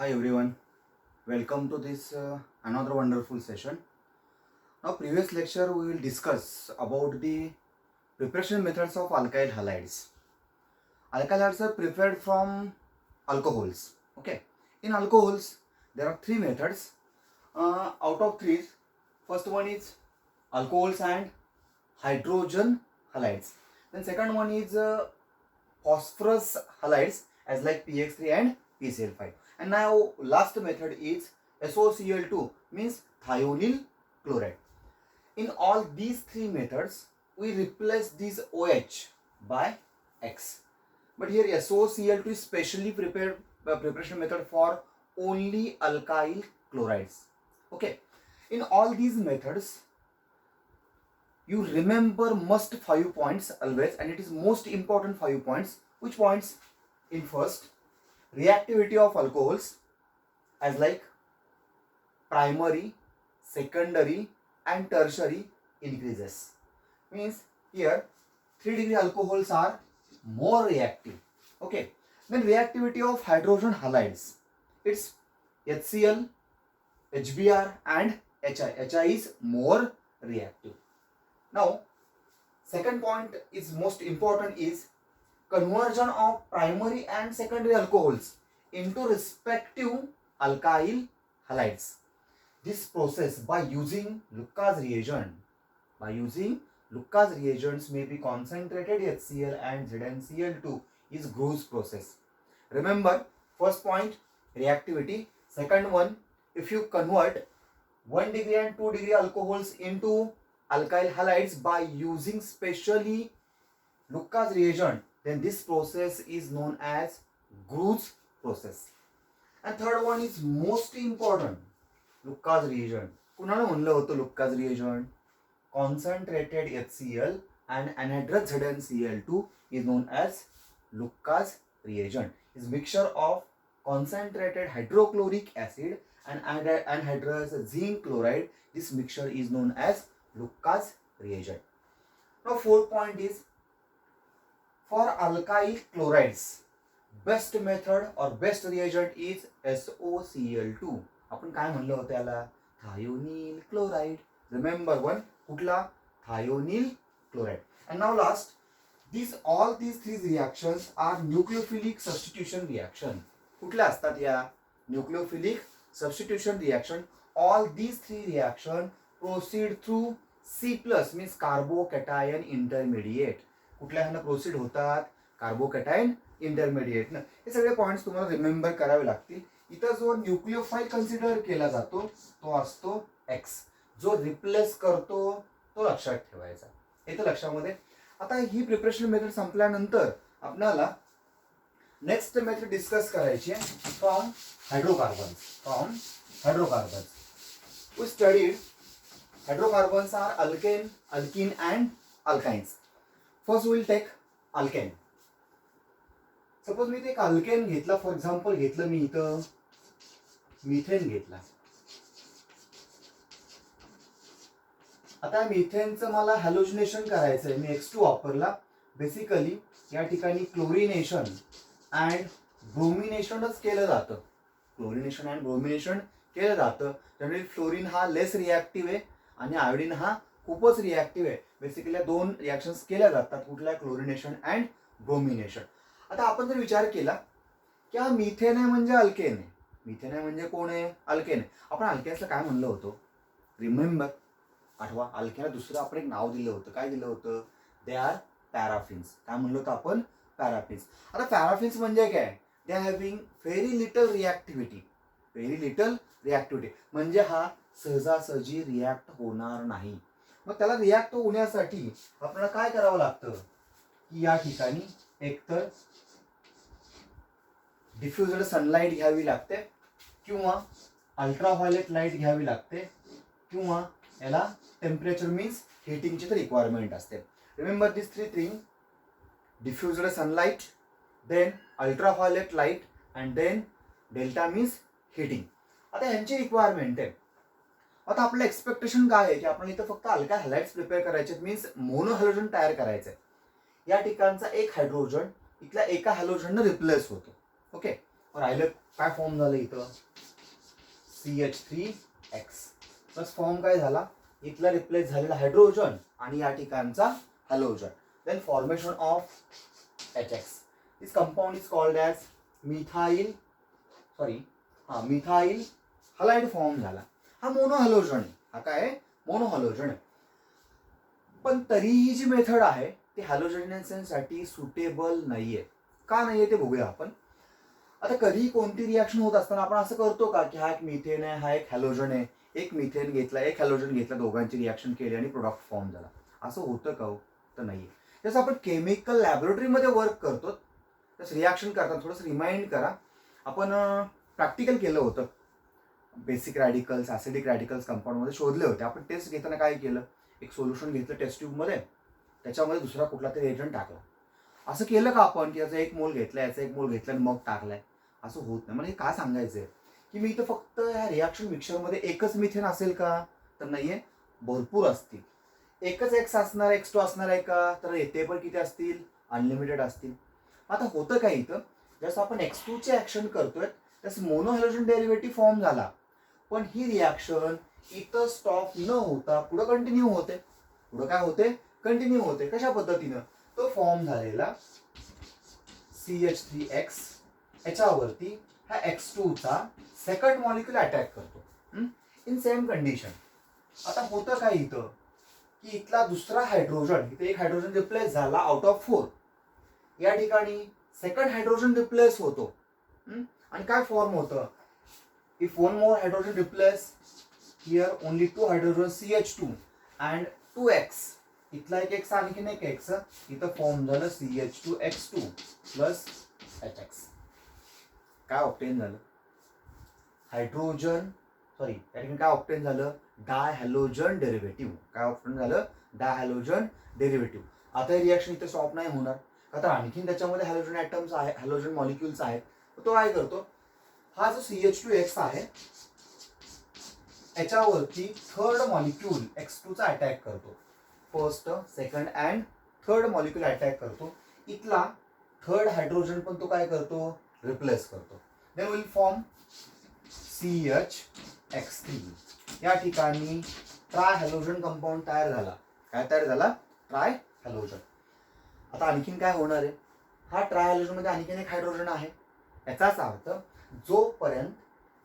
Hi everyone, welcome to this another wonderful session. Now, previous lecture we will discuss about the preparation methods of alkyl halides. Alkyl halides are prepared from alcohols. Okay, in alcohols there are three methods. Out of three, first one is alcohols and hydrogen halides. Then second one is phosphorus halides as like PX3 and PCl5. And now last method is SOCl2 means thionyl chloride. In all these three methods, we replace this OH by X. But here SOCl2 is specially prepared preparation method for only alkyl chlorides. Okay. In all these methods, you remember must 5 points always, and it is most important 5 points. Which points? In first, reactivity of alcohols as like primary, secondary and tertiary increases. Means here 3-degree alcohols are more reactive. Okay. Then reactivity of hydrogen halides. It's HCl, HBr and HI. HI is more reactive. Now, second point is most important is conversion of primary and secondary alcohols into respective alkyl halides. This process by using Lucas reagent, may be concentrated HCl and ZnCl2 is Gru's process. Remember, first point reactivity. Second one, if you convert 1-degree and 2-degree alcohols into alkyl halides by using specially Lucas reagent, then this process is known as Gru's process. And third one is most important, Lucas reagent. कुणाला म्हणलं होतं Lucas reagent? Concentrated HCl and anhydrous ZnCl2 is known as Lucas reagent. Is mixture of concentrated hydrochloric acid and anhydrous zinc chloride. This mixture is known as Lucas reagent. Now, fourth point is for alkyl chlorides, best method or best reagent is SOCl2. आपण काय म्हणलं होतं याला? Thionyl chloride. Remember one, कुठला? Thionyl chloride. And now last, all these three reactions are nucleophilic substitution reaction. कुठल्या असतात या? Nucleophilic substitution reaction. All these three reactions proceed through C+ means carbocation intermediate. कुठल्या ह्यांना प्रोसीड होतात? Carbocation intermediate. ना हे सगळे पॉइंट्स तुम्हाला रिमेंबर करावे लागतील. इथं जो न्यूक्लियोफाइल कन्सिडर केला जातो तो असतो X. जो रिप्लेस करतो तो लक्षात ठेवायचा. इथं लक्षामध्ये. आता ही प्रिपरेशन मेथड संपल्यानंतर आपल्याला नेक्स्ट मेथड डिस्कस करायची आहे from hydrocarbons. We studied hydrocarbons are alkane, alkene and alkynes. First we will take alkane. Suppose मी एक alkane घेतला, फॉर एक्झाम्पल घेतलं मी इथं मिथेन घेतला. आता मिथेनचं मला हॅलोजिनेशन करायचं आहे. मी X2 वापरला. बेसिकली या ठिकाणी क्लोरिनेशन अँड ब्रोमिनेशनच केलं जातं. जनरली फ्लोरीन हा लेस रिॲक्टिव्ह आहे आणि आयोडीन हा खूपच रिॲक्टिव्ह आहे. बेसिकली दोन रिॲक्शन्स केल्या जातात. कुठल्या? Chlorination and bromination. आता आपण जर विचार केला की हा मिथेन आहे म्हणजे अल्केन आहे. मिथेन आहे म्हणजे कोण आहे? अल्केन आहे. आपण अल्केन्सला काय म्हणलं होतं? रिमेंबर, आठवा. अल्केनला दुसरं आपण एक नाव दिलं होतं. काय दिलं होतं? They are paraffins. काय म्हणलं होतं आपण? पॅराफिन्स. आता पॅराफिन्स म्हणजे काय? They are having very little reactivity. म्हणजे हा सहजासहजी रिॲक्ट होणार नाही. मग त्याला रिॲक्ट होण्यासाठी आपल्याला काय करावं लागतं की या ठिकाणी एकतर डिफ्युज्ड सनलाईट घ्यावी लागते किंवा अल्ट्राव्हायोलेट लाईट घ्यावी लागते किंवा याला टेम्परेचर मीन्स हिटिंगची तर रिक्वायरमेंट असते. Remember this three thing, diffused sunlight, then ultraviolet light and then delta means heating. आता ह्यांची रिक्वायरमेंट आहे. आता आपलं एक्सपेक्टेशन काय आहे की आपण इथं फक्त अल्काइल हॅलाइड्स प्रिपेअर करायचे, मीन्स मोनो हॅलोजन तयार करायचं आहे. या ठिकाणचा एक हायड्रोजन इथल्या एका हॅलोजननं रिप्लेस होतो. ओके, राहिलं काय फॉर्म झालं इथं CH3X प्लस फॉर्म काय झाला इथला रिप्लेस झालेला हायड्रोजन आणि या ठिकाणचा halogen. Then formation of HX. This compound is called as methyl halide form झाला. हा मोनोहॅलोजन आहे. हा काय आहे मोनोहॅलोजन आहे. पण तरीही जी मेथड आहे ती हॅलोजनेशनसाठी सुटेबल नाहीये. का नाहीये ते बघूया आपण. आता कधी कोणती रिॲक्शन होत असताना आपण असं करतो का की हा एक मिथेन आहे हा एक हॅलोजन आहे, एक मिथेन घेतला एक हॅलोजन घेतला, दोघांची रिॲक्शन केली आणि प्रोडक्ट फॉर्म झाला, असं होतं का? तर नाहीये. जसं आपण केमिकल लॅबोरेटरीमध्ये वर्क करतो तसं रिॲक्शन करताना थोडंसं रिमाइंड करा. आपण प्रॅक्टिकल केलं होतं. बेसिक रॅडिकल्स ॲसिडिक रॅडिकल्स कंपाऊंडमध्ये शोधले होते. आपण टेस्ट घेताना काय केलं, एक सोल्युशन घेतलं टेस्ट ट्यूबमध्ये, त्याच्यामध्ये दुसरा कुठला तरी एजंट टाकला. असं केलं का आपण की याचा एक मोल घेतला याचा एक मोल घेतला आणि मग टाकलाय? असं होत नाही. मला हे काय सांगायचंय की मी इथं फक्त ह्या रिॲक्शन मिक्सरमध्ये एकच मिथेन असेल का? तर नाहीये, भरपूर असतील. एकच X असणार X2 असणार आहे का? तर ते पण किती असतील? अनलिमिटेड असतील. आता होतं काय इथं, जसं आपण X2 ची ऍक्शन करतोय तसं मोनोहॅलोजन डेरिव्हेटिव्ह फॉर्म झाला, पण ही रिॲक्शन इथं स्टॉप न होता पुढे कंटिन्यू होते. पुढे काय होते? कंटिन्यू होते. कशा पद्धतीनं? तो फॉर्म झालेला CH3X याच्यावरती हा X2 चा सेकंड मॉलिक्युल अटॅक करतो इन सेम कंडिशन. आता होतं काय इथं की इथला दुसरा हायड्रोजन, इथे एक हायड्रोजन रिप्लेस झाला आउट ऑफ 4. या ठिकाणी सेकंड हायड्रोजन रिप्लेस होतो आणि काय फॉर्म होतं, if one more hydrogen replace here only 2 hydrogen CH2 and 2X, इथला एक X आणखीन एक X, इथं फॉर्म झालं CH2X2 प्लस HX. काय ऑप्टेन झालं? हायड्रोजन या ठिकाणी काय ऑप्टेन झालं? डायहॅलोजन डेरिव्हेटिव्ह. काय ऑप्टेन झालं? डायहॅलोजन डेरिव्हेटिव्ह. आता ही रिॲक्शन इथे स्टॉप नाही होणार, का तर आणखीन त्याच्यामध्ये हॅलोजन ॲटम्स आहे, हॅलोजन मॉलिक्युल्स आहेत. तो काय करतो, हा जो CH2X आहे याच्यावरती थर्ड मॉलिक्यूल X2 चा अटॅक करतो. First second and third molecule attack करतो. इथला थर्ड हायड्रोजन पण तो काय करतो? रिप्लेस करतो. Then will form CHX3. या ठिकाणी ट्राय हॅलोजन कंपाऊंड तयार झाला. काय तयार झाला? Try halogen. आता आणखीन काय होणार आहे, हा ट्राय हॅलोजन मध्ये आणखीन एक हायड्रोजन आहे. याचाच अर्थ जोपर्यंत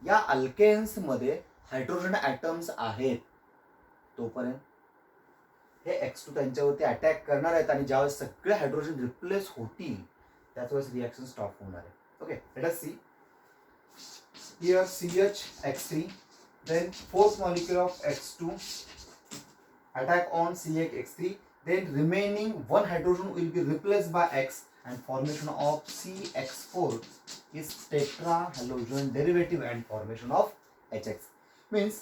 या अल्केन्स मध्ये हायड्रोजन ॲटम्स आहेत तोपर्यंत हे X2 त्यांच्यावरती अटॅक करणार आहेत आणि ज्यावेळेस सगळे हायड्रोजन रिप्लेस होतील त्याच वेळेस रिॲक्शन स्टॉप होणार आहे. Okay, let us see. Here CHX3, then fourth molecule of X2 attack on CHX3, then remaining one hydrogen will be replaced by X and formation of CX4 is tetrahalogen derivative and formation of HX. Means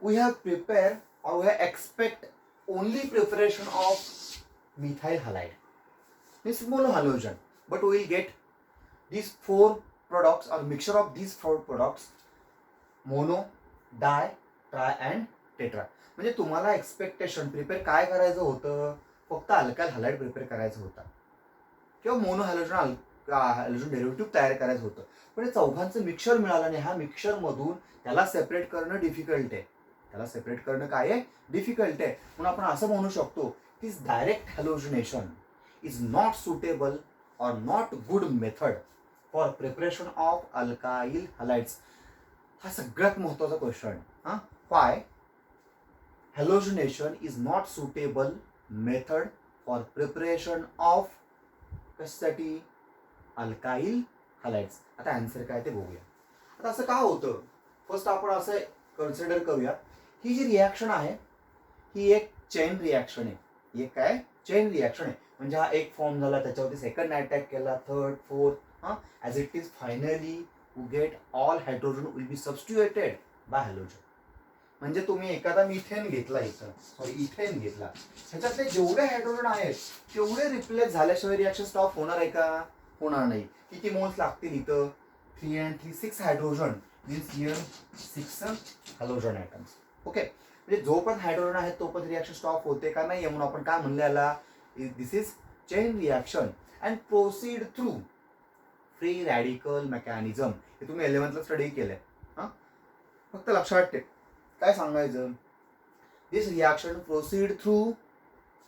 we have prepared or we have expect only preparation of methyl halide. This is monohalogen, but we will get these 4 products or mixture of these 4 products, mono, di, tri and tetra. म्हणजे तुम्हाला expectation prepare काय करायचं होतं, फक्त alkyl halide prepare करायचं होतं किंवा mono halogen halogen derivative तयार करायचं होतं. पण हे चौघांचं मिक्सर मिळालं आणि ह्या मिक्सर मधून त्याला सेपरेट करणं डिफिकल्ट आहे. त्याला सेपरेट करणं काय आहे? डिफिकल्ट आहे. म्हणून आपण असं म्हणू शकतो की direct halogenation is not suitable or not good method for preparation of alkyl halides. हा सगळ्यात महत्त्वाचा question. Why halogenation is not suitable method for preparation of कशासाठी? Alkyl halides. आता आन्सर काय ते बघूया. आता असं का होतं, फर्स्ट आपण असं कन्सिडर करूया, ही जी रिॲक्शन आहे ही एक चेन रिॲक्शन आहे. ही काय? चेन रिॲक्शन आहे. म्हणजे हा एक फॉर्म झाला, त्याच्यावरती सेकंड अटॅक केला, third, fourth, as it is finally you get all hydrogen will be substituted by halogen. म्हणजे तुम्ही एखादा इथेन घेतला, इथेन घेतला, ह्याच्यातले जेवढे हायड्रोजन आहेत तेवढे रिप्लेस झाल्याशिवाय रिॲक्शन स्टॉप होणार आहे का? होणार नाही. किती मोल्स लागतील इथं? 3 and 3 6 hydrogen means here 6 halogen atoms. Okay, म्हणजे जोपर्यंत हायड्रोजन आहे तोपर्यंत रिॲक्शन स्टॉप होते का? नाही. म्हणून आपण काय म्हणलं याला, this is chain reaction and proceed through free radical mechanism. हे तुम्ही 11th स्टडी केलंय. हां, फक्त लक्षात ठेव काय सांगायचं. दिस रिॲक्शन प्रोसीड थ्रू,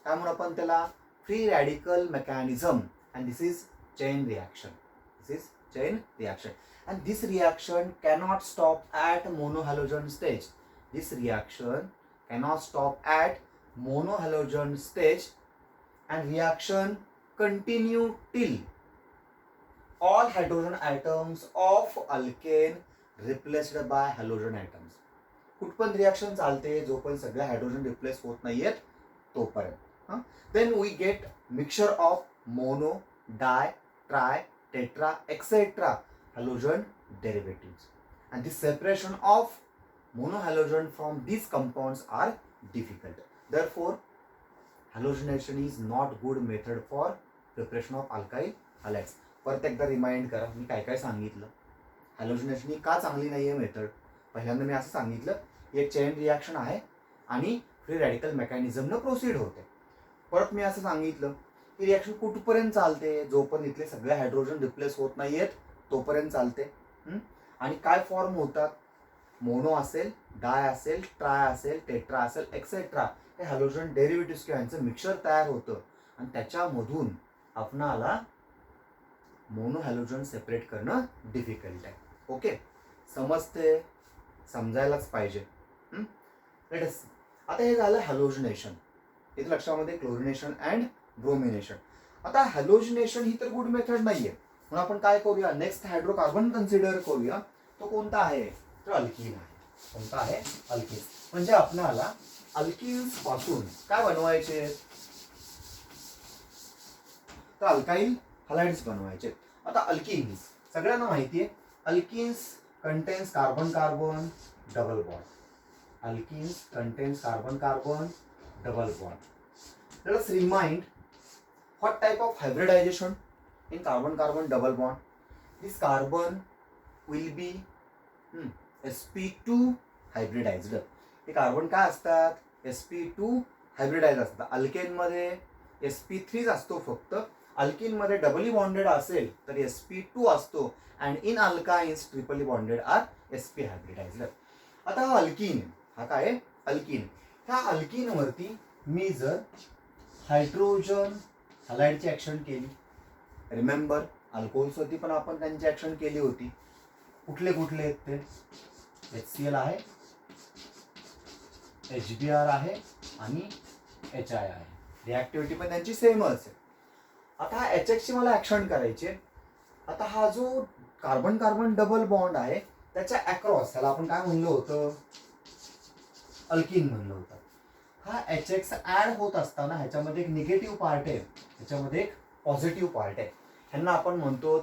काय म्हणून आपण त्याला, free radical mechanism, and this is chain reaction. This is chain reaction. And this reaction cannot stop at monohalogen stage. This reaction cannot stop at monohalogen stage, and reaction continue till all hydrogen atoms of alkane replaced by halogen atoms. कुठपण reaction चालते जोपर्यंत सगळे hydrogen replace होत नाहीयेत तोपर्यंत. Then we get mixture of mono, di, tri, tetra, etcetera halogen derivatives, and the separation of monohalogen from these compounds are difficult. Therefore, halogenation is not good method for preparation of alkyl halides. परत एकदा remind करा मी काय काय सांगितलं. हॅलोजिनेशन ही का चांगली नाहीये method. पहिल्यांदा मी असं सांगितलं एक चेन रिॲक्शन आहे आणि फ्री रॅडिकल मेकॅनिझमनं प्रोसीड होते. परत मी असं सांगितलं की रिॲक्शन कुठपर्यंत चालते जोपर्यंत इथले सगळे हायड्रोजन रिप्लेस होत नाहीयेत तोपर्यंत चालते. आणि काय फॉर्म होतात, मोनो असेल, डाय असेल, ट्राय असेल, टेट्रा असेल, एक्सेट्रा, हे हॅलोजन डेरिव्हेटिव्ह किंवा यांचं मिक्सचर तयार होतं आणि त्याच्यामधून आपणाला मोनो हॅलोजन सेपरेट करणं डिफिकल्ट आहे. ओके, समजते, समजायलाच पाहिजे. आता हे झालं हॅलोजिनेशन. इथे लक्षामध्ये क्लोरिनेशन अँड ब्रोमिनेशन. आता हॅलोजिनेशन ही तर गुड मेथड नाहीये, म्हणून आपण काय करूया, नेक्स्ट हायड्रोकार्बन कन्सिडर करूया. तो कोणता आहे, तर अल्कीन आहे. कोणता आहे, अल्कीन. म्हणजे आपल्याला अल्किन्स पासून काय बनवायचे, तर अल्काइल हलाइड्स बनवायचे. आता अल्किन्स सगळ्यांना माहिती आहे, alkenes contains carbon carbon double bond. Alkenes contains carbon carbon double bond. Let us remind what type of hybridization in carbon-carbon double bond. This carbon will be sp2 hybridized. हे carbon काय असतात, sp2 hybridized असतात. Alkane मध्ये sp3 असतो फक्त. Alkene मध्ये doubly bonded असेल तर sp2 असतो, and in alkynes triply bonded are sp hybridized. आता हा अल्किन, हा काय अल्किन, ह्या अल्किन वरती मी जर हायड्रोजन हलाइडची ऍक्शन केली, रिमेंबर अल्कोहोल्स वरती पण आपण त्यांची ऍक्शन केली होती. कुठले कुठले आहेत ते, HCl आहे, HBr आहे आणि HI आहे. रिॲक्टिव्हिटी पण त्यांची सेमच आहे. आता HX ची मला ऍक्शन करायची. आता हा जो कार्बन कार्बन डबल बॉन्ड आहे त्याच्या अक्रॉस, त्याला आपण काय म्हणलं होतं, अल्किन म्हणलं होतं. हा HX ऍड होत असताना ह्याच्यामध्ये एक निगेटिव्ह पार्ट आहे, ह्याच्यामध्ये एक पॉझिटिव्ह पार्ट आहे. ह्यांना आपण म्हणतो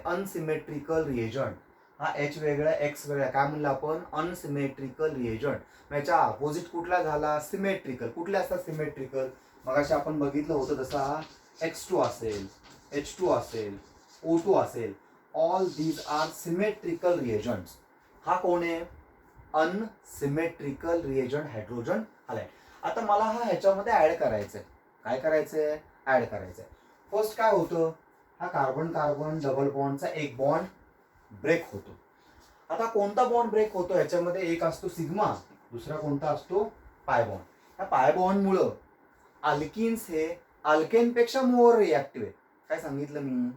अनसिमेट्रिकल रिएजंट. हा H वेगळा, X वेगळा, काय म्हणलं आपण, अनसिमेट्रिकल रिएजंट. ह्याच्या अपोजिट कुठला झाला, सिमेट्रिकल. कुठले असतात सिमेट्रिकल, मगाशी आपण बघितलं होतं तसा हा X2 असेल, H2 असेल, O2 असेल. All these are symmetrical reagents. हा कोण आहे, अनसिमेट्रिकल रिएजंट हायड्रोजन हलाइड. आता मला हा ह्याच्यामध्ये ऍड करायचंय. काय करायचंय, ऍड करायचंय. फर्स्ट काय होतं, हा कार्बन कार्बन डबल बॉन्डचा एक बॉन्ड ब्रेक होतो. आता कोणता बॉन्ड ब्रेक होतो, ह्याच्यामध्ये एक असतो सिग्मा, दुसरा कोणता असतो, पाय बॉन्ड. ह्या पाय बॉन्डमुळं अल्किन्स हे अल्केनपेक्षा मोर रिॲक्टिव्ह आहे. काय सांगितलं मी,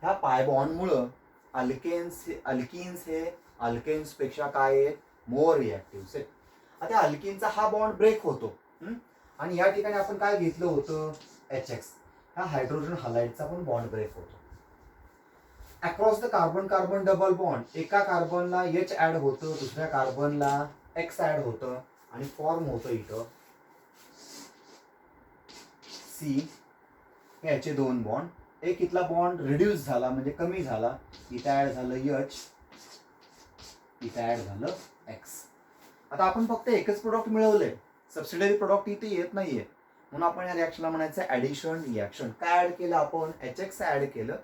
ह्या पाय बॉन्डमुळं अल्किन्स हे अल्केन्स पेक्षा काय आहेत, मोर रिॲक्टिव्ह आहेत. आता अल्किनचा हा बॉन्ड ब्रेक होतो आणि या ठिकाणी आपण काय घेतलं होतं, HX. हा हायड्रोजन हलाइडचा पण बॉन्ड ब्रेक होतो. Across the carbon carbon double bond एका कार्बनला H ऍड होतं, दुसऱ्या कार्बनला X ऍड होतं आणि फॉर्म होतं इथं C. याचे दोन बॉन्ड, एक इथला बॉन्ड रिड्यूस झाला म्हणजे कमी झाला, इथं ऍड झालं H, इथं ऍड झालं X. आता आपण फक्त एकच प्रोडक्ट मिळवलंय, सबसिडरी प्रोडक्ट इथे येत नाहीये, म्हणून आपण या रिॲक्शनला म्हणायचं ऍडिशन रिॲक्शन. काय ऍड केलं आपण, HX ऍड केलं.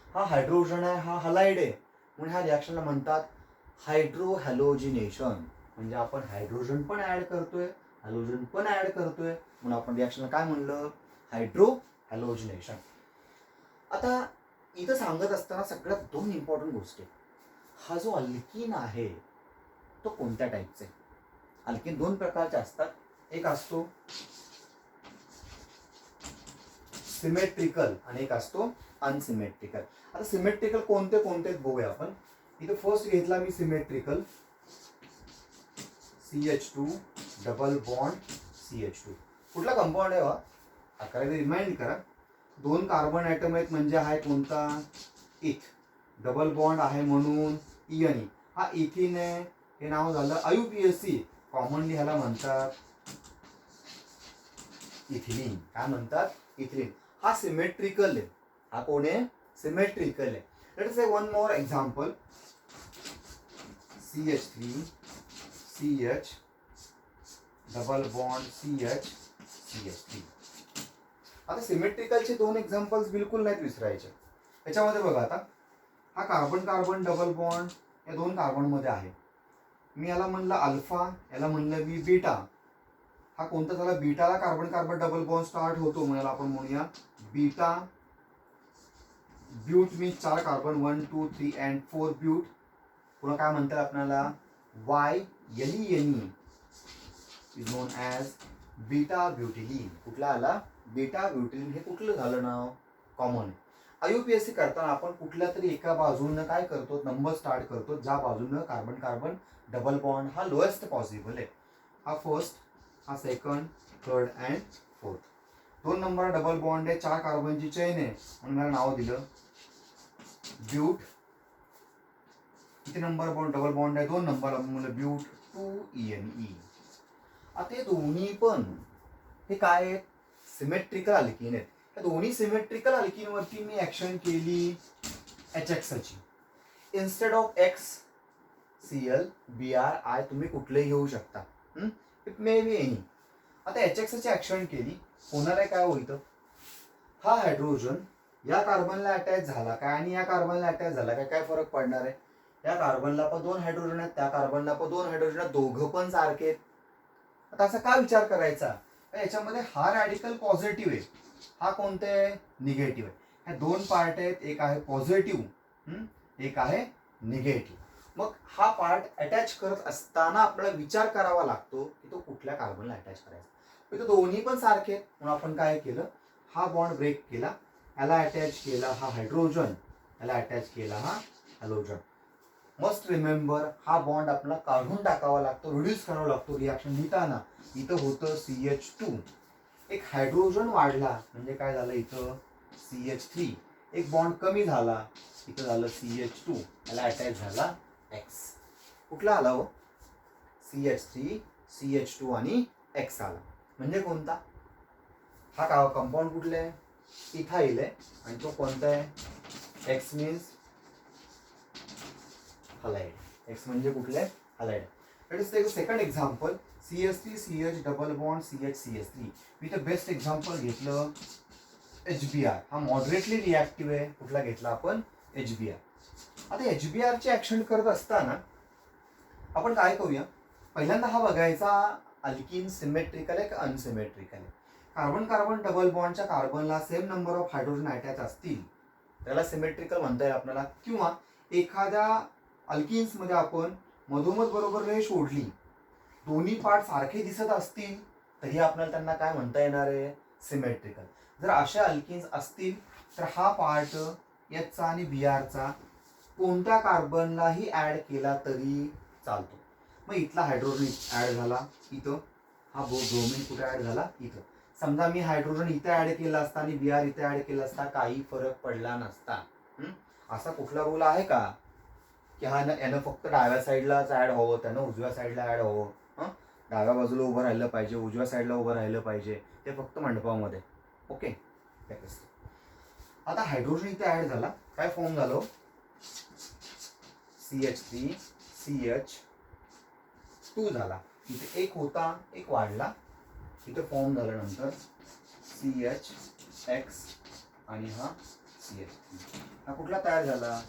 हा हायड्रोजन आहे, हा हलाइड आहे, म्हणून ह्या रिॲक्शनला म्हणतात हायड्रो हॅलोजिनेशन. म्हणजे आपण हायड्रोजन पण ऍड करतोय, हॅलोजन पण ऍड करतोय, म्हणून आपण रिॲक्शनला काय म्हणलं, हायड्रो हॅलोजिनेशन. आता इथं सांगत असताना सगळ्यात दोन इम्पॉर्टंट गोष्टी आहेत. हा जो अल्कीन आहे तो कोणत्या टाईपचा आहे. अल्कीन दोन प्रकारचे असतात. एक असतो सिमेट्रिकल आणि एक असतो अनसिमेट्रिकल. आता सिमेट्रिकल कोणते कोणते बघूया आपण. इथे फर्स्ट घेतला मी symmetrical, CH2 double bond CH2. कुठला कंपाऊंड आहे? अकरा रिमाइंड करा. दोन कार्बन ॲटम आहेत म्हणजे आहे कोणता? इथ. डबल बॉन्ड आहे म्हणून इयनी. हा इथिन आहे. हे नाव झालं IUPAC. कॉमनली ह्याला म्हणतात इथिलीन. काय म्हणतात? इथिलीन. हा सिमेट्रिकल आहे. हा कोण आहे? सिमेट्रिकल आहे. Let us say one more example. CH3 CH double bond CH CH3. आता सिमेट्रिकलचे दोन एक्झाम्पल्स बिलकुल नाहीत विसरायचे. त्याच्यामध्ये बघा आता हा कार्बन कार्बन डबल बॉन्ड या दोन कार्बन मध्ये आहे. मी याला म्हणलं अल्फा, याला म्हणलं मी बीटा. हा कोणता झाला? बीटाला carbon carbon double bond start होतो म्हणून आपण म्हणूया बीटा ब्यूट. मी चार कार्बन 1 2 3 अँड 4 ब्यूट. पुन्हा काय म्हणतात आपल्याला? YLENE is known as beta butylene. कुठला आला? Beta butylene. हे कुठलं झालं नाव? कॉमन. IUPAC करताना आपण कुठल्या तरी एका बाजूनं काय करतो? नंबर स्टार्ट करतो ज्या बाजूनं कार्बन कार्बन डबल बॉन्ड हा लोएस्ट पॉसिबल आहे. हा फर्स्ट, हा सेकंड, थर्ड अँड फोर्थ. दोन नंबर डबल बॉन्ड आहे, चार कार्बनची चेन आहे म्हणून मला नाव दिलं ब्यूट. किती नंबर बॉन्ड डबल बॉन्ड आहे? दोन नंबर म्हणलं ब्यूट 2ENE. आता हे दोन्ही पण हे काय आहेत? सिमेट्रिकल अल्कीन आहेत. त्या दोन्ही सिमेट्रिकल अल्कीन वरती मी ऍक्शन केली HX ची. Instead of X Cl Br तुम्ही कुठलेही घेऊ शकता. It may be any. आता HX ची ऍक्शन केली. होणार काय होईल? हा हायड्रोजन या कार्बनला अटॅच झाला काय आणि या कार्बनला अटॅच झाला काय? काय फरक पडणार आहे? या कार्बनला पण दोन हायड्रोजन आहेत, त्या कार्बनला पण दोन हायड्रोजन आहेत, दोघं पण सारखे आहेत. आता असा का विचार करायचा? याच्यामध्ये हा रॅडिकल पॉझिटिव्ह आहे, हा कोणते आहे? निगेटिव्ह आहे. ह्या दोन पार्ट आहेत, एक आहे पॉझिटिव्ह, एक आहे निगेटिव्ह. मग हा पार्ट अटॅच करत असताना आपल्याला विचार करावा लागतो की तो कुठल्या कार्बनला अटॅच करायचा. तो दोन्ही पण सारखे आहेत म्हणून आपण काय केलं? हा बॉन्ड ब्रेक केला, याला अटॅच केला हा हायड्रोजन, याला अटॅच केला हा हॅलोजन. मस्ट रिमेंबर हा बॉन्ड आपल्याला काढून टाकावा लागतो, रिड्यूस करावा लागतो रिॲक्शन लिहिताना. इथं होतं CH2, एक हायड्रोजन वाढला म्हणजे काय झालं? इथं CH3, एक बॉन्ड कमी झाला, इथं झालं CH2, याला अटॅच झाला X. कुठला आला हो? CH3 CH2 आणि X आला. म्हणजे कोणता? हा कंपाऊंड कुठले आहे? इथाइल आहे. आणि तो कोणता आहे? X means halide. X म्हणजे कुठले? Halide. Let us take a second example. CH3 CH double bond CH CH3. मी तर बेस्ट एक्झाम्पल घेतलं HBr. हा मॉडरेटली रिॲक्टिव्ह आहे. कुठला घेतला आपण? HBr. आता HBr ची ऍक्शन करत असताना आपण काय करूया? पहिल्यांदा हा बघायचा अल्कीन सिमेट्रिकल आहे का अनसिमेट्रिकल आहे. कार्बन कार्बन डबल बॉन्डच्या कार्बनला same number of hydrogen attach असतील त्याला सिमेट्रिकल म्हणता येईल आपल्याला. किंवा एखाद्या अल्किन्स मध्ये आपण मधोमध बरोबर रेष ओढली, दोन्ही पार्ट सारखे दिसत असतील तरी आपल्याला त्यांना काय म्हणता येणार आहे? सिमेट्रिकल. जर अशा अल्किन्स असतील तर हा पार्ट Hचा आणि Brचा कोणत्या कार्बनलाही ऍड केला तरी चालतो. मग इथला हायड्रोजन ऍड झाला इथं, हा ब्रोमीन कुठे ऍड झाला? इथं. समजा मी हायड्रोजन इथे ऍड केला असता आणि Br इथे ऍड केला असता, काही फरक पडला नसता. असा कुठला रूल आहे का की हा यानं फक्त डाव्या साईडलाच ऍड हवं, त्यानं उजव्या साईडला ऍड हवं, डाव्या बाजूला उभं राहिलं पाहिजे, उजव्या साईडला उभं राहिलं पाहिजे, ते फक्त मंडपामध्ये. ओके. आता हायड्रोजन इथे ऍड झाला, काय फॉर्म झालं? CH3 CH2 झाला. इथे एक होता, एक वाढला, इथे फॉर्म झाल्यानंतर CHX आणि हा CH3. हा कुठला तयार झाला?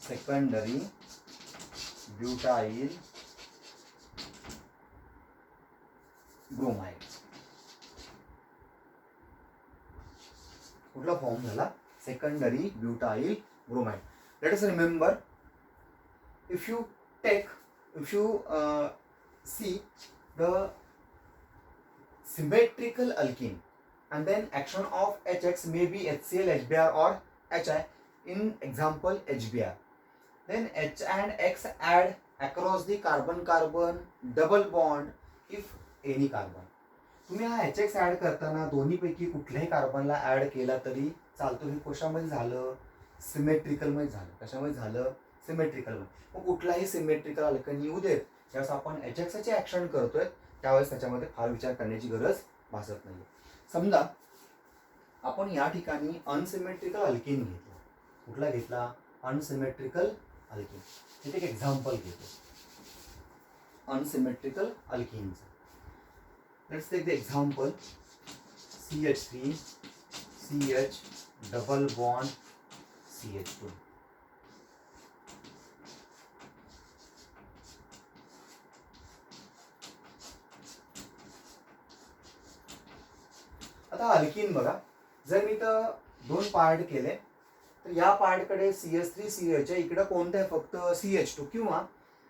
Secondary butyl bromide. कुठला फॉर्म झाला? secondary butyl bromide. Let us remember, if you see the symmetrical alkene, and then action of HX may be HCl, HBr or HI. In example HBr, then H and X add across the carbon-carbon double bond if any carbon. तुम्ही हा HX add करताना दोन्हीपैकी कुठल्याही कार्बनला add केला तरी चालतो. हे कशामध्ये झालं? सिमेट्रिकल मध्ये झालं. कशामध्ये झालं? सिमेट्रिकल मध्ये. मग कुठलाही सिमेट्रिकल अल्कन येऊ देत, ज्यावेळेस आपण HX ची ऍक्शन करतोय त्यावेळेस त्याच्यामध्ये फार विचार करण्याची गरज भासत नाही. समजा आपण या ठिकाणी अनसिमेट्रिकल अल्केन घेतलं. कुठला घेतला? Unsymmetrical alkene. इथे एक एक्झाम्पल घेतो अनसिमेट्रिकल अल्केनचं. Let's take the example CH3 CH double bond CH2. आता अल्कीन बघा, जर मी तर दोन पार्ट केले तर या पार्टकडे CH3 CH आहे, इकडे कोणतं आहे? फक्त CH2. किंवा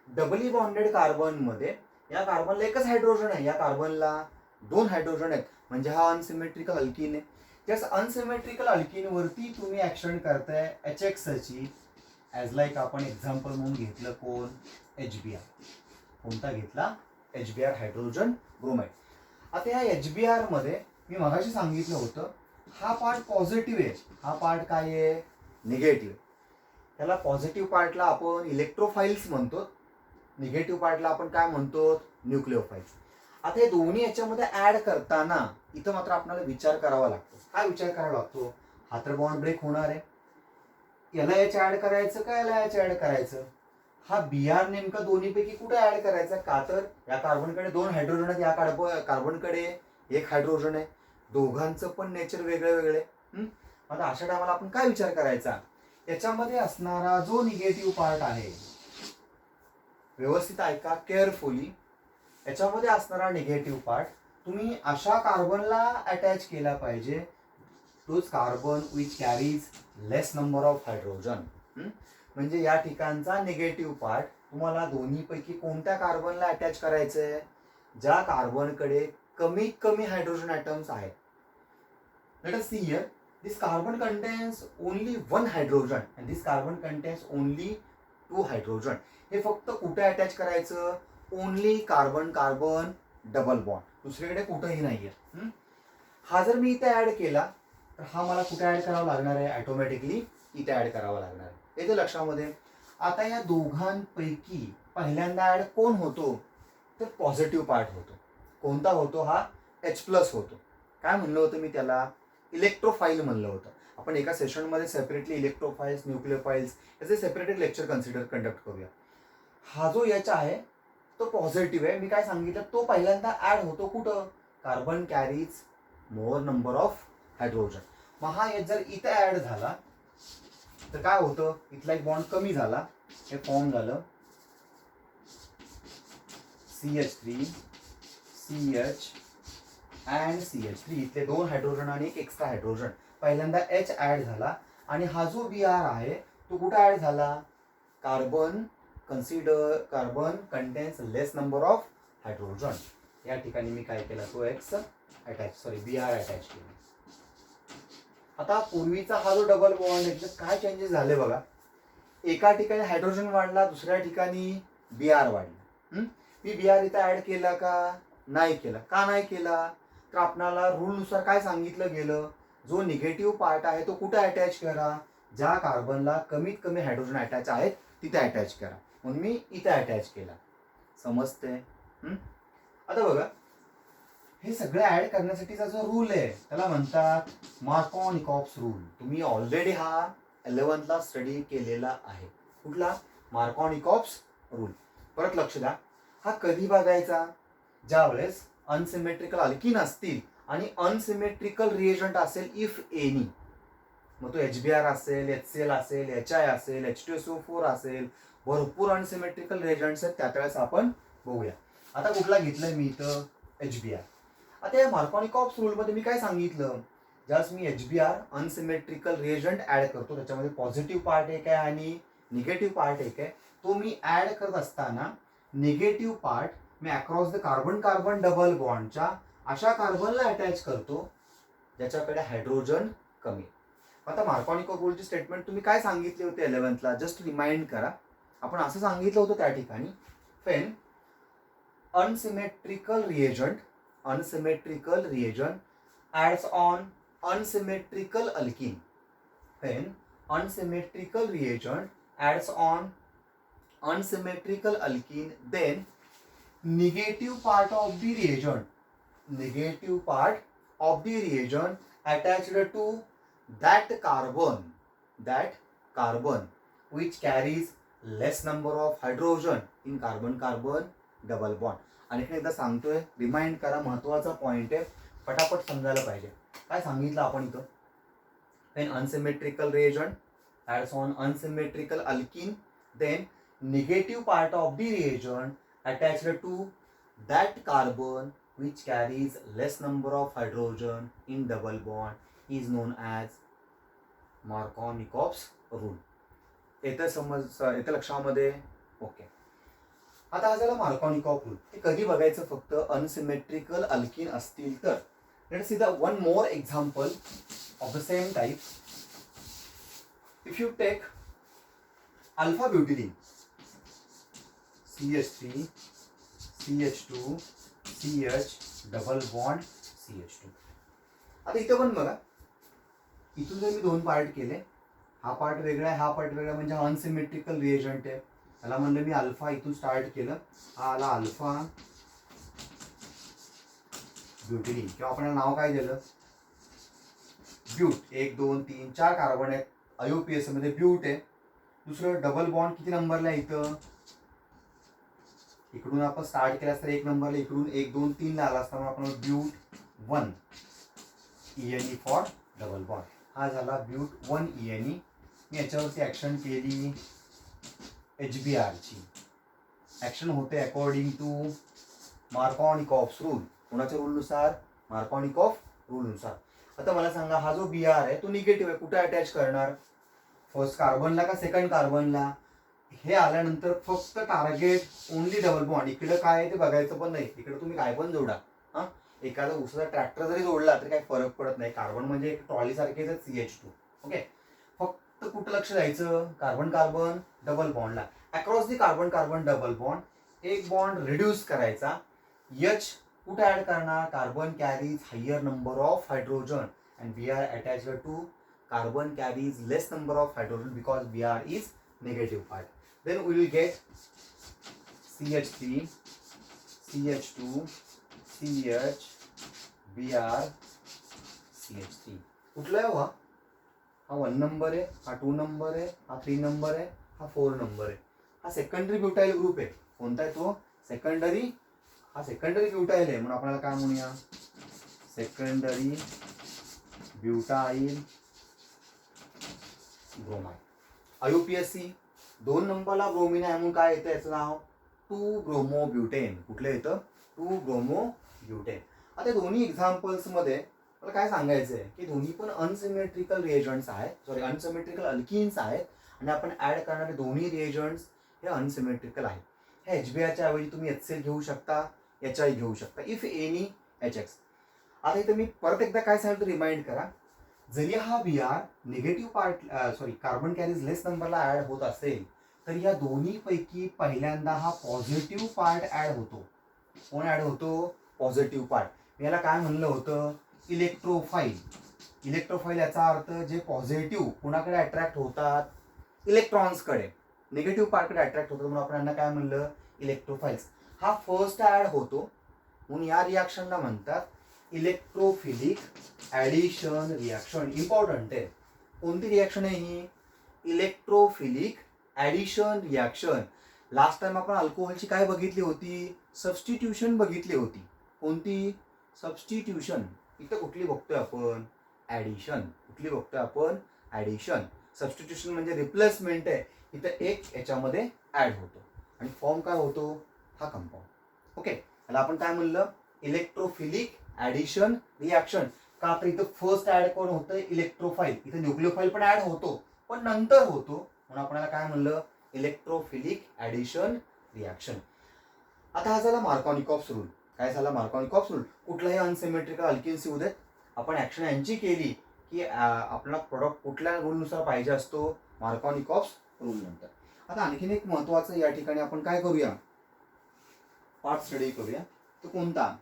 डबली बॉन्डेड कार्बन मध्ये या कार्बनला एकच हायड्रोजन आहे, या कार्बनला दोन हायड्रोजन आहेत, म्हणजे हा अनसिमेट्रिकल अल्कीन आहे. जस अनसिमेट्रिकल अल्कीन वरती तुम्ही ऍक्शन करताय HX ची, ॲज लाईक आपण एक्झाम्पल म्हणून घेतलं कोण? HBr. कोणता घेतला? HBr, hydrogen bromide. आता या HBr मध्ये मी मगाशी सांगितलं होतं हा पार्ट पॉझिटिव्ह आहे, हा पार्ट काय आहे? निगेटिव्ह. त्याला पॉझिटिव्ह पार्टला आपण इलेक्ट्रोफाइल्स म्हणतो, निगेटिव्ह पार्टला आपण काय म्हणतो? न्यूक्लिओफाइल्स. आता हे दोन्ही याच्यामध्ये ऍड करताना इथं मात्र आपल्याला विचार करावा लागतो. काय विचार करावा लागतो? हा तर बॉन्ड ब्रेक होणार आहे, याला याच्या ऍड करायचं का याला याच्या ऍड करायचं? हा Br नेमका दोन्हीपैकी कुठे ऍड करायचा? का तर या कार्बनकडे दोन हायड्रोजन आहेत, या कार्बनकडे एक हायड्रोजन आहे, दोघांचं पण नेचर वेगळं वेगळे. आता अशा टायमाला आपण काय विचार करायचा? याच्यामध्ये असणारा जो निगेटिव्ह पार्ट आहे, व्यवस्थित ऐका केअरफुली, याच्यामध्ये असणारा निगेटिव्ह पार्ट तुम्ही अशा कार्बनला अटॅच केला पाहिजे, तोच carbon which carries less number of hydrogen. म्हणजे या ठिकाणचा निगेटिव्ह पार्ट तुम्हाला दोन्हीपैकी कोणत्या कार्बनला अटॅच करायचंय? ज्या कार्बनकडे कमीत कमी हायड्रोजन ॲटम्स आहेत. Late us see here, this carbon contains only one hydrogen and this carbon contains only two hydrogen. हे फक्त कुठे अटॅच करायचं? Only carbon carbon double bond, दुसरीकडे कुठेही नाहीये. हा जर मी इथे ऍड केला तर हा मला कुठे ऍड करावा लागणार आहे? ऑटोमॅटिकली इथे ऍड करावा लागणार आहे. येते लक्षामध्ये? आता या दोघांपैकी पहिल्यांदा ऍड कोण होतो? तर पॉझिटिव्ह पार्ट होतो. कोणता होतो? हा H+ होतो. काय म्हणलं होतं मी त्याला? इलेक्ट्रोफाइल म्हणलं होतं. आपण एका सेशनमध्ये सेपरेटली इलेक्ट्रोफाइल्स, न्यूक्लिओफाइल्स याचे सेपरेटेड लेक्चर कंडक्ट करूया. हा जो H आहे तो पॉझिटिव्ह आहे. मी काय सांगितलं? तो पहिल्यांदा ऍड होतो कुठं? Carbon carries more number of hydrogen. मग हा H जर इथे ऍड झाला तर काय होतं? इथला एक बॉन्ड कमी झाला, हे फॉर्म झालं CH3 CH अँड CH3. इथले दोन हायड्रोजन आणि एक एक्स्ट्रा हायड्रोजन. पहिल्यांदा H ऍड झाला आणि हा जो Br आहे तो कुठे ऍड झाला? Carbon contains less number of hydrogen. या ठिकाणी मी काय केला? तो Br अटॅच केला. आता पूर्वीचा हा जो डबल बॉन्ड आहे काय चेंजेस झाले बघा. एका ठिकाणी हायड्रोजन वाढला, दुसऱ्या ठिकाणी Br वाढला. मी Br इथं ऍड केला का? नाही केला. का नाही केला? तर आपल्याला रूलनुसार काय सांगितलं गेलं? जो निगेटिव्ह पार्ट आहे तो कुठे अटॅच करा? ज्या कार्बनला कमीत कमी हायड्रोजन अटॅच आहेत तिथे अटॅच करा. म्हणून मी इथे अटॅच केला. समजते? आता बघा, हे सगळं ऍड करण्यासाठीचा जो रूल आहे त्याला म्हणतात मार्कोनिकॉप्स रूल. तुम्ही ऑलरेडी हा 11th ला स्टडी केलेला आहे. कुठला? Markovnikov's rule. परत लक्ष द्या, हा कधी बघायचा? ज्या वेळेस अनसिमेट्रिकल अल्कीन असतील आणि अनसिमेट्रिकल रिएजंट असेल इफ एनी. मग तो HBr असेल, HCl असेल, HI असेल, H2SO4 असेल, भरपूर अनसिमेट्रिकल रिएजंट्स आहेत, त्यावेळेस आपण बघूया. आता कुठला घेतलाय मी इथं? HBr. आता या मार्कोनिकॉप्स रूलमध्ये मी काय सांगितलं? ज्यावेळेस मी HBr अनसिमेट्रिकल रिएजंट ऍड करतो, त्याच्यामध्ये पॉझिटिव्ह पार्ट एक आहे आणि निगेटिव्ह पार्ट एक आहे, तो मी ऍड करत असताना निगेटिव्ह पार्ट मी across the carbon carbon double बॉन्डच्या अशा कार्बनला अटॅच करतो ज्याच्याकडे हायड्रोजन कमी. आता मार्कोनिकॉफ रूलची स्टेटमेंट तुम्ही काय सांगितले होते 11th ला, जस्ट रिमाइंड करा. आपण असं सांगितलं होतं त्या ठिकाणी, when unsymmetrical reagent adds on unsymmetrical alkene. When unsymmetrical reagent adds on unsymmetrical alkene, then negative part of the reagent attached to that carbon which carries less number of hydrogen in carbon carbon double bond. आणि एकदा सांगतोय, remind करा, महत्वाचा point आहे, पटापट समजायला पाहिजे. काय सांगितलं आपण इथं, when unsymmetrical reagent adds on unsymmetrical alkene, then negative part of the reagent attached to that carbon which carries less number of hydrogen in double bond is known as Markovnikov's rule. येतं लक्षामध्ये? Okay. आता हा झाला Markovnikov rule. हे कधी बघायचं, फक्त unsymmetrical alkene असतील तर. Let's see the one more example of the same type. If you take alpha butylene, CH3 CH2 CH double bond CH2. आता इथं पण बघा, इथून जर मी दोन पार्ट केले, हा पार्ट वेगळा आहे, हा पार्ट वेगळा, म्हणजे हा अनसिमेट्रिकल रिएजंट आहे. त्याला म्हणलं मी अल्फा, इथून स्टार्ट केलं, हा आला अल्फा ब्युटिलिन, किंवा आपण नाव काय दिलं, ब्यूट. 1 2 3 4 कार्बन आहेत, IUPAC मध्ये ब्यूट आहे. दुसरं डबल बॉन्ड किती नंबरला आहे इथं, इकडून आपण स्टार्ट केला तर 1 नंबरला, इकडून 1 2 3 ला आला असता आपण but 1 ENE for double bond. हा झाला ब्यूट 1 ENE. मी याच्यावरती ऍक्शन केली HBr ची. ऍक्शन होते अकॉर्डिंग टू मार्कोनिकॉफ रूल. कोणाच्या रूलनुसार? मार्कोनिकॉफ रूलनुसार. आता मला सांगा, हा जो Br आहे तो निगेटिव्ह आहे, कुठे अटॅच करणार, फर्स्ट कार्बनला का सेकंड कार्बनला? हे आल्यानंतर फक्त टार्गेट ओनली डबल बॉन्ड. इकडे काय आहे ते बघायचं पण नाही, इकडे तुम्ही काय पण जोडा. हा, एखादा उसाचा ट्रॅक्टर जरी जोडला तरी काही फरक पडत नाही. कार्बन म्हणजे एक ट्रॉली सारखेच CH2. ओके, फक्त कुठं लक्ष द्यायचं, कार्बन कार्बन डबल बॉन्डला. Across the carbon carbon double bond एक बॉन्ड रिड्यूस करायचा, H कुठे ऍड करणार, carbon carries higher number of hydrogen and Br attached to carbon carries less number of hydrogen because Br is negative part. Then we will get CH3 CH2 CH Br CH3. कुठला आहे हा? हा 1 number आहे, हा 2 number आहे, हा 3 number आहे, हा 4 नंबर आहे. हा सेकंडरी ब्युटाइल ग्रुप आहे. कोणता आहे तो? सेकंडरी. हा सेकंडरी ब्युटाइल आहे, म्हणून आपल्याला काय म्हणूया, सेकंडरी ब्युटाइल ब्रोमाइड. IUPAC 2 नंबरला ब्रोमिन आहे, म्हणून काय येतं याचं नाव, 2 ब्रोमोब्युटेन. कुठलं येतं? 2 ब्रोमोब्युटेन. आता दोन्ही एक्झाम्पल्स मध्ये मला काय सांगायचं आहे की दोन्ही पण अनसिमेट्रिकल रिएजंट्स आहेत, सॉरी अनसिमेट्रिकल अल्किन्स आहेत, आणि आपण ऍड करणारे दोन्ही रिएजंट्स हे अनसिमेट्रिकल आहेत. हे HBrच्या ऐवजी तुम्ही HCl घेऊ शकता, HI घेऊ शकता, इफ एनी HX. आता इथे मी परत एकदा काय सांगितलं, रिमाइंड करा, जरी हा Br negative part carbon carries less नंबरला ऍड होत असेल तर या दोन्ही पैकी पहिल्यांदा हा पॉझिटिव्ह पार्ट ऍड होतो. कोण ऍड होतो? Positive part. मी याला काय म्हणलं होतं? इलेक्ट्रोफाईल. इलेक्ट्रोफाईल याचा अर्थ जे पॉझिटिव्ह कुणाकडे अट्रॅक्ट होतात, इलेक्ट्रॉन्सकडे, निगेटिव्ह पार्टकडे अट्रॅक्ट होतात, म्हणून आपण यांना काय म्हणलं, इलेक्ट्रोफाईल्स. हा फर्स्ट ऍड होतो, म्हणून या रिॲक्शनला म्हणतात इलेक्ट्रोफिलिक ऍडिशन रिॲक्शन. इम्पॉर्टंट आहे. कोणती रिॲक्शन आहे ही? Electrophilic addition reaction. Last time आपण अल्कोहोलची काय बघितली होती? सबस्टिट्यूशन बघितली होती. कोणती? सबस्टिट्यूशन. इथं कुठली बघतोय आपण? ऍडिशन. कुठली बघतोय आपण? ऍडिशन. सबस्टिट्यूशन म्हणजे रिप्लेसमेंट आहे. इथं एक याच्यामध्ये ऍड होतो आणि फॉर्म काय होतो? हा कंपाऊंड. ओके, याला आपण काय म्हणलं? Electrophilic addition reaction. का तर इथं फर्स्ट ऍड कोण होतं, इलेक्ट्रोफाईल. इथं न्यूक्लिओफाईल पण ऍड होतो, पण नंतर होतो, म्हणून आपल्याला काय म्हणलं, इलेक्ट्रोफिलिक ऍडिशन रिॲक्शन. आता हा झाला मार्कोनिकॉफ्स रूल. काय झाला, मार्कोनिकॉफ्स रूल. कुठलाही अनसिमेट्रिकल अल्किन्स येऊ देत, आपण ऍक्शन यांची केली की आपला प्रोडक्ट कुठल्या रूलनुसार पाहिजे असतो, मार्कोनिकॉफ्स रूल नंतर. आता आणखीन एक महत्वाचं या ठिकाणी आपण काय करूया, पार्ट स्टडी करूया. तो कोणता,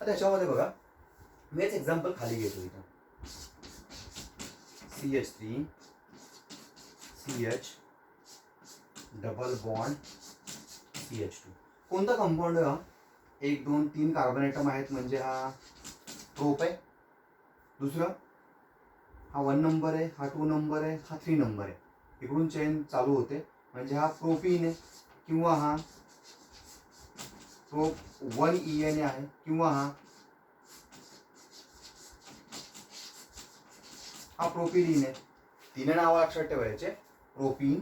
आता याच्यामध्ये बघा, मी एक एक्झाम्पल खाली घेतो इथं. CH3 CH double bond CH2. कोणता कंपाऊंड आहे हा, 1 2 3 कार्बन ॲटम आहेत, म्हणजे हा प्रोप आहे. दुसरं हा 1 नंबर आहे, हा 2 नंबर आहे, हा 3 नंबर आहे. इकडून चेन चालू होते, म्हणजे हा प्रोपीन आहे, किंवा हा प्रोप 1 आहे, किंवा हा प्रोपिलीन आहे. 3 नावं लक्षात ठेवायचे, प्रोपीन,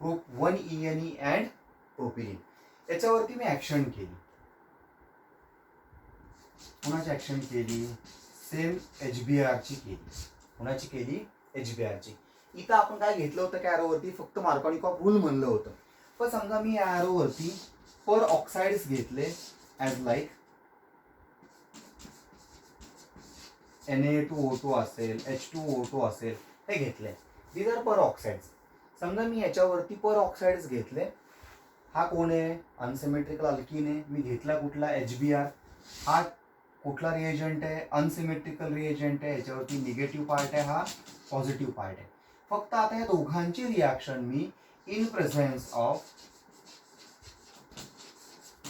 प्रोप 1 अँड प्रोपिलीन. याच्यावरती मी ऍक्शन केली. कोणाची ऍक्शन केली, सेम HBr ची केली. कोणाची केली, HBr ची. इथं आपण काय घेतलं होतं की ॲरोवरती फक्त मार्कोनिकॉफ रूल म्हणलं होतं, पण समजा मी या ॲरोवरती पर ऑक्साइड्स घेतले, ॲज लाईक Na2O2 असेल, H2O2 असेल, हे घेतले. These are peroxides. समजा मी याच्यावरती पर ऑक्साइड्स घेतले. हा कोण आहे, अनसिमेट्रिकल अल्किन आहे. मी घेतला कुठला, HBr. हा कुठला रिएजंट आहे, अनसिमेट्रिकल रिएजंट आहे. याच्यावरती निगेटिव्ह पार्ट आहे, हा पॉझिटिव्ह पार्ट आहे. फक्त आता या दोघांची रिॲक्शन मी in presence of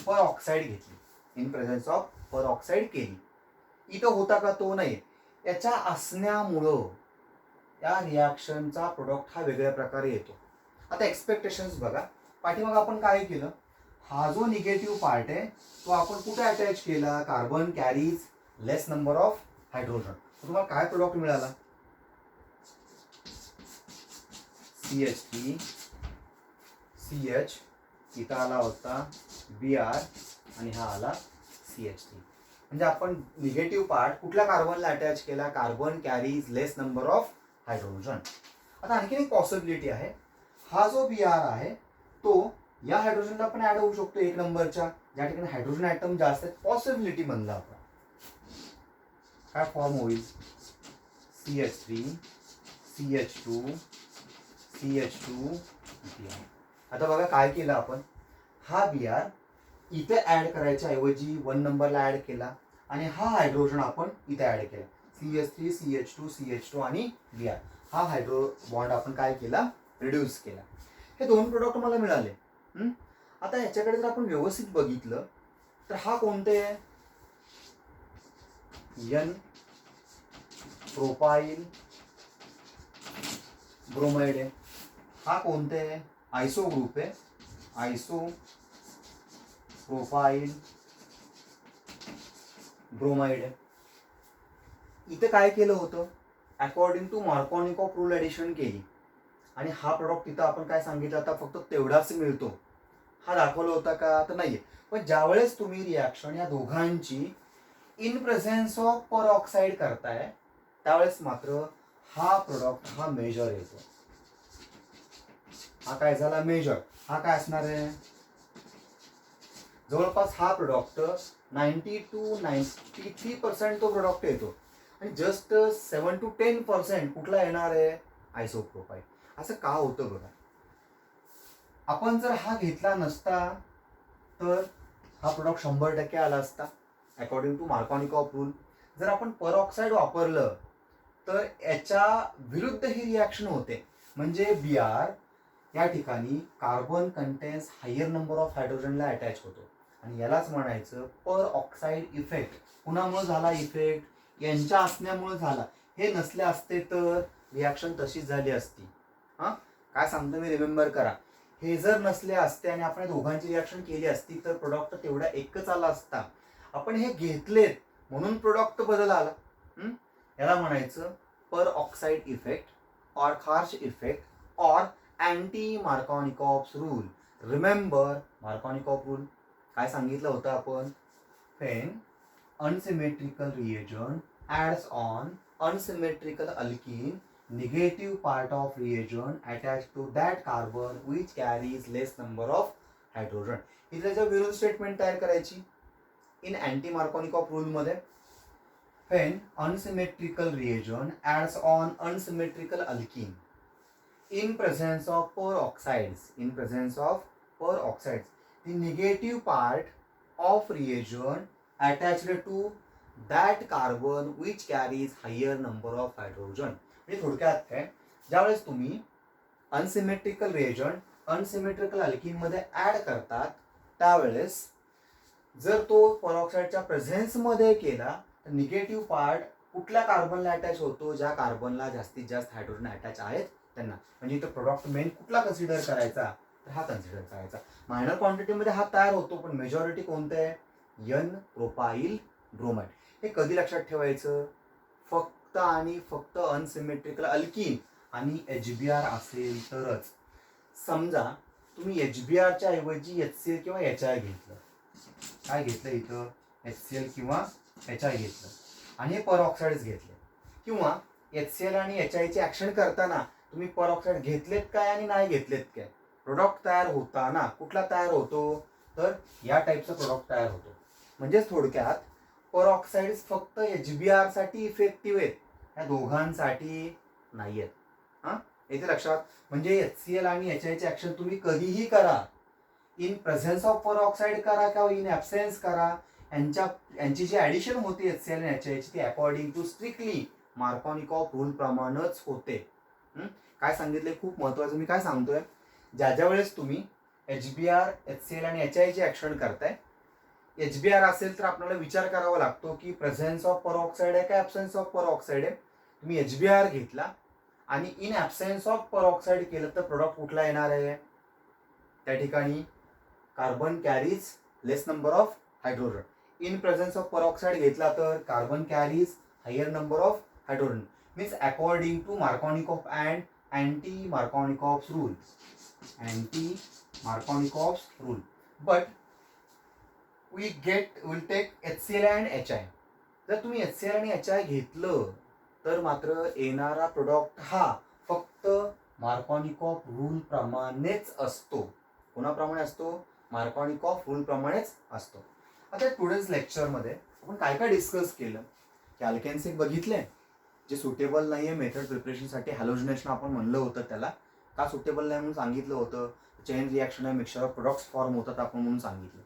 peroxide घेतली, in presence of peroxide केली. इथं होता का, तो नाही. याच्या असण्यामुळं या रिॲक्शनचा प्रोडक्ट हा वेगळ्या प्रकारे येतो. आता एक्सपेक्टेशन्स बघा, पाठीमाग आपण काय केलं, हा जो निगेटिव्ह पार्ट आहे तो आपण कुठे अटॅच केला, carbon carries less number of hydrogen. तुम्हाला काय प्रोडक्ट मिळाला, CH3 CH, इथं आला होता Br, आणि हा आला CH3. म्हणजे आपण निगेटिव्ह पार्ट कुठल्या कार्बनला अटॅच केला, carbon carries less number of hydrogen. आता आणखीन एक पॉसिबिलिटी आहे, हा जो Br आहे तो या हायड्रोजनला पण ऍड होऊ शकतो, 1 नंबरच्या ज्या ठिकाणी हायड्रोजन ऍटम जास्त आहेत. पॉसिबिलिटी म्हणला आपण, काय फॉर्म होईल, CH3 CH2 CH2 Br. आता बघा काय केलं आपण, हा Br इथे ऍड करायच्या ऐवजी 1 नंबरला ऍड केला, आणि हा हायड्रोजन आपण इथे ऍड केला, CH3 CH2 CH2 आणि Br. हा हायड्रो बॉन्ड आपण काय केला, रिड्यूस केला. हे 2 प्रोडक्ट मला मिळाले. आता ह्याच्याकडे जर आपण व्यवस्थित बघितलं तर हा कोणते आहे, N प्रोपाइल ब्रोमाइड आहे. हा कोणते आहे, आयसो ग्रुप आहे, आयसो प्रोपाइल ब्रोमाइड आहे. इथे काय केलं होतं, according to Markovnikov rule addition केली, आणि हा प्रोडक्ट तिथं आपण काय सांगितलं, आता फक्त तेवढाच मिळतो हा दाखवला होता का, तर नाहीये. पण ज्यावेळेस तुम्ही रिॲक्शन या दोघांची in presence of per oxide करताय, त्यावेळेस मात्र हा प्रोडक्ट हा मेजर येतो. हा काय झाला, मेजर. हा काय असणार आहे, जवळपास हा प्रोडक्ट 90 to 93% तो प्रोडक्ट येतो, आणि जस्ट 7 to 10% कुठला येणार आहे, आयसोप्रोपाइल. असं का होतं बघा, आपण जर हा घेतला नसता तर हा प्रोडक्ट 100% आला असता अकॉर्डिंग टू मार्कोनिकॉफ रूल. जर आपण पर ऑक्साइड वापरलं तर याच्या विरुद्ध ही रिॲक्शन होते, म्हणजे Br या ठिकाणी carbon contains higher number of हायड्रोजनला अटॅच होतो, आणि यालाच म्हणायचं पर ऑक्साइड इफेक्ट. कुणामुळे झाला इफेक्ट, यांच्या असण्यामुळे झाला. हे नसले असते तर रिॲक्शन तशीच झाली असती. काय सांगतो मी, रिमेंबर करा. हे जर नसले असते आणि आपण दोघांची रिॲक्शन केली असती तर प्रोडक्ट तेवढा एकच आला असता. आपण हे घेतलेत म्हणून प्रोडक्ट बदल आला. याला म्हणायचं peroxide effect, or Kharasch effect, or anti Markovnikov's rule. Remember Markovnikov rule काय सांगितलं होतं आपण? when unsymmetrical reagent adds on unsymmetrical alkene, negative part of reagent attached to that carbon which carries less number of hydrogen. ही त्याच्या विरुद्ध statement तयार करायची in anti Markovnikov rule मध्ये. when unsymmetrical reagent adds on unsymmetrical alkene in presence of peroxides, the negative part of reagent attached to that carbon which carries higher number of hydrogen. म्हणजे थोडक्यात काय, ज्यावेळेस तुम्ही unsymmetrical reagent unsymmetrical alkene मध्ये add करतात त्यावेळेस जर तो पेरॉक्साईडच्या प्रेझेन्स मध्ये केला तर निगेटिव्ह पार्ट कुठल्या कार्बनला अटॅच होतो? ज्या कार्बनला जास्तीत जास्त हायड्रोजन अटॅच आहेत त्यांना. म्हणजे इथं प्रोडक्ट मेन कुठला कन्सिडर करायचा? तर हा कन्सिडर करायचा. मायनर क्वांटिटीमध्ये हा तयार होतो पण मेजॉरिटी कोणतं आहे? N propyl bromide. हे कधी लक्षात ठेवायचं? फक्त आणि फक्त अनसिमेट्रिकल अल्किन आणि HBr असेल तरच. समजा तुम्ही HBrच्या ऐवजी HCl किंवा HI घेतलं. काय घेतलं इथं? HCl किंवा HI घेतलं आणि हे परऑक्साइड्स घेतले, किंवा HCl आणि HI चे ऍक्शन करताना तुम्ही परऑक्साइड घेतलेत काय आणि नाही घेतलेत काय? प्रोडक्ट तयार होताना कुठला तयार होतो? तर या टाईपचा प्रोडक्ट तयार होतो. म्हणजे थोडक्यात परऑक्साइड फक्त HBr साठी इफेक्टिव्ह आहेत, या दोघांसाठी नाही आहेत. हा इथे लक्षात. म्हणजे HCl आणि HI चे ऍक्शन तुम्ही कधीही करा, इन प्रेझेन्स ऑफ परऑक्साइड करा किंवा इन ऍब्सेन्स करा, यांची जी ऍडिशन होते HCl आणि HI ची ती according to strictly Markovnikov rule प्रमाणेच होते. काय सांगितले खूप महत्वाचं. मी काय सांगतोय, ज्या वेळेस तुम्ही HBr, HCl आणि HI चे ऍक्शन करताय, HBr असेल तर आपल्याला विचार करावा लागतो की प्रेझेन्स ऑफ परऑक्साइड आहे का ऍब्सेन्स ऑफ परऑक्साइड आहे. तुम्ही HBr घेतला आणि इन ऍब्सेन्स ऑफ परऑक्साइड केलं तर प्रोडक्ट कुठला येणार आहे? त्या ठिकाणी carbon carries less number of hydrogen. In presence of peroxide घेतला तर carbon carries higher number of hydrogen. Means according to Markovnikov and anti Markovnikov rule. Anti Markovnikov rule. But we'll take HCl and HI. जर तुम्ही HCl आणि HI घेतलं तर मात्र येणारा product हा फक्त मार्कोनिकॉफ रूल प्रमाणेच असतो. कोणाप्रमाणे असतो? मार्कोनिकॉफ रूल प्रमाणेच असतो. आता टुडेज लेक्चरमध्ये आपण काय काय डिस्कस केलं की अल्केन्स बघितले जे सुटेबल नाहीये मेथड प्रिपरेशनसाठी. हॅलोजिनेशन आपण म्हणलं होतं, त्याला का सुटेबल नाही म्हणून सांगितलं होतं. चेन रिॲक्शन आहे, मिक्सचर ऑफ प्रोडक्ट्स फॉर्म होतात आपण म्हणून सांगितलं.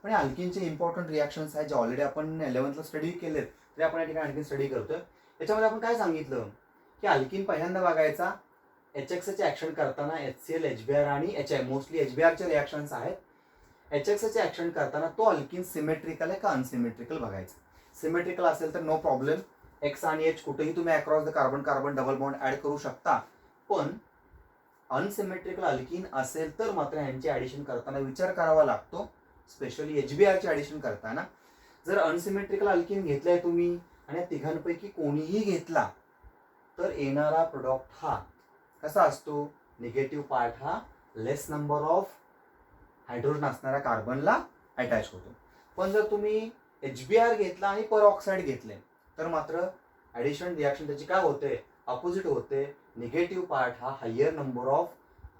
पण अल्किनचे इम्पॉर्टंट रिॲक्शन्स आहेत जे ऑलरेडी आपण 11th स्टडी केलेत, तरी आपण या ठिकाणी आणखी स्टडी करतोय. याच्यामध्ये आपण काय सांगितलं की अल्किन पहिल्यांदा बघायचा HXचे ऍक्शन करताना HCl, HBr आणि HI, मोस्टली HBrचे रिॲक्शन्स आहेत. HXचे ऍक्शन करताना तो अल्किन सिमेट्रिकल आहे का अनसिमेट्रिकल बघायचा. सिमेट्रिकल असेल तर नो प्रॉब्लेम, X आणि H कुठेही तुम्ही across the carbon carbon double bond add करू शकता. पण अनसिमेट्रिकल अल्किन असेल तर मात्र यांची ऍडिशन करताना विचार करावा लागतो, स्पेशली HBrचे ऍडिशन करताना. जर अनसिमेट्रिकल अल्किन घेतलाय तुम्ही आणि या तिघांपैकी कोणीही घेतला तर येणारा प्रोडक्ट हा कसा असतो? निगेटिव्ह पार्ट हा लेस नंबर ऑफ हायड्रोजन असणाऱ्या कार्बनला अटॅच होतो. पण जर तुम्ही HBr घेतला आणि परऑक्साइड घेतले तर मात्र ऍडिशन रिॲक्शन त्याची काय होते? अपोजिट होते. निगेटिव्ह पार्ट हा हायर नंबर ऑफ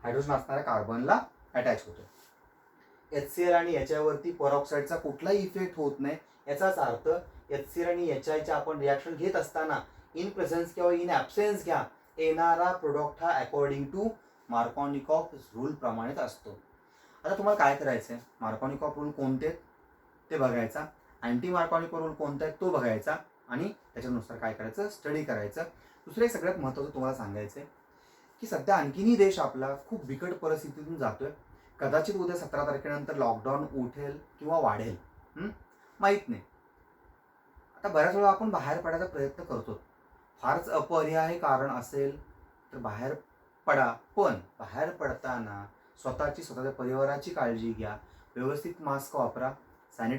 हायड्रोजन असणाऱ्या कार्बनला अटॅच होतो. HCl आणि HI वरती परऑक्साइडचा कुठलाही इफेक्ट होत नाही. याचाच अर्थ HCl आणि HI चे आपण रिॲक्शन घेत असताना इन प्रेझेन्स किंवा इन ऍब्सेन्स घ्या, येणारा प्रोडक्ट हा अकॉर्डिंग टू मार्कोनिकॉफ रूल प्रमाणेच असतो. आता तुम्हाला काय करायचंय? मार्कोनिकॉफ रूल कोणते ते बघायचा, अँटी मार्कोनिकॉफ रूल कोणता आहे तो बघायचा आणि त्याच्यानुसार काय करायचं? स्टडी करायचं. दुसरं एक सगळ्यात महत्त्वाचं तुम्हाला सांगायचंय की सध्या आणखीनही देश आपला खूप बिकट परिस्थितीतून जातोय. कदाचित उद्या 17 तारखेनंतर लॉकडाऊन उठेल किंवा वाढेल, माहीत नाही. आता बऱ्याच वेळा आपण बाहेर पडायचा प्रयत्न करतो, फारच अपरिहार्य कारण असेल तर बाहेर पडा. पण बाहेर पडताना स्वतःच्या परिवाराची काळजी घ्या, व्यवस्थित मास्क वापरा, सॅनिटायझर